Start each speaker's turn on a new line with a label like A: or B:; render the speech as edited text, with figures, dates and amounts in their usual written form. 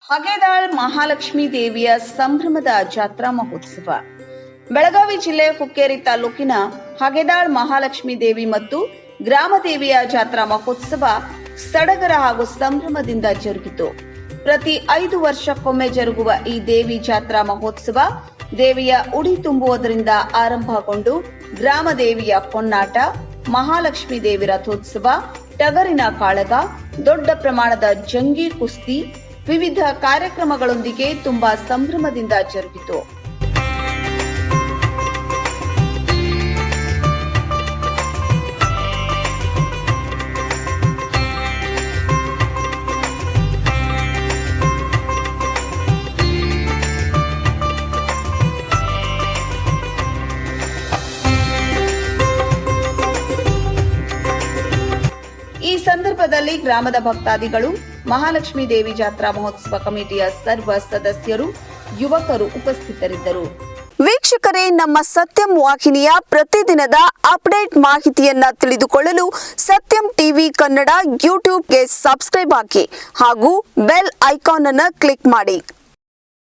A: ಹಗೇದಾಳ್ ಮಹಾಲಕ್ಷ್ಮೀ ದೇವಿಯ ಸಂಭ್ರಮದ ಜಾತ್ರಾ ಮಹೋತ್ಸವ. ಬೆಳಗಾವಿ ಜಿಲ್ಲೆ ಹುಕ್ಕೇರಿ ತಾಲೂಕಿನ ಹಗೇದಾಳ್ ಮಹಾಲಕ್ಷ್ಮೀ ದೇವಿ ಮತ್ತು ಗ್ರಾಮ ದೇವಿಯ ಜಾತ್ರಾ ಮಹೋತ್ಸವ ಸಡಗರ ಹಾಗೂ ಸಂಭ್ರಮದಿಂದ ಜರುಗಿತು. ಪ್ರತಿ 5 ವರ್ಷಕ್ಕೊಮ್ಮೆ ಜರುಗುವ ಈ ದೇವಿ ಜಾತ್ರಾ ಮಹೋತ್ಸವ ದೇವಿಯ ಉಡಿ ತುಂಬುವುದರಿಂದ ಆರಂಭಗೊಂಡು ಗ್ರಾಮ ದೇವಿಯ ಪೊನ್ನಾಟ, ಮಹಾಲಕ್ಷ್ಮೀ ದೇವಿ ರಥೋತ್ಸವ, ಟಗರಿನ ಕಾಳಗ, ದೊಡ್ಡ ಪ್ರಮಾಣದ ಜಂಗಿ ಕುಸ್ತಿ, ವಿವಿಧ ಕಾರ್ಯಕ್ರಮಗಳೊಂದಿಗೆ ತುಂಬಾ ಸಂಭ್ರಮದಿಂದ ಜರುಗಿತು. ಈ ಸಂದರ್ಭದಲ್ಲಿ ಗ್ರಾಮದ ಭಕ್ತಾದಿಗಳು, ಮಹಾಲಕ್ಷ್ಮೀ ದೇವಿ ಜಾತ್ರಾ ಮಹೋತ್ಸವ ಕಮಿಟಿಯ ಸರ್ವ ಸದಸ್ಯರು, ಯುವಕರು ಉಪಸ್ಥಿತರಿದ್ದರು.
B: ವೀಕ್ಷಕರೇ, ನಮ್ಮ ಸತ್ಯಂ ವಾಹಿನಿಯ ಪ್ರತಿದಿನದ ಅಪ್ಡೇಟ್ ಮಾಹಿತಿಯನ್ನ ತಿಳಿದುಕೊಳ್ಳಲು ಸತ್ಯಂ ಟಿವಿ ಕನ್ನಡ ಯೂಟ್ಯೂಬ್ಗೆ ಸಬ್ಸ್ಕ್ರೈಬ್ ಆಗಿ ಹಾಗೂ ಬೆಲ್ ಐಕಾನ್ ಅನ್ನು ಕ್ಲಿಕ್ ಮಾಡಿ.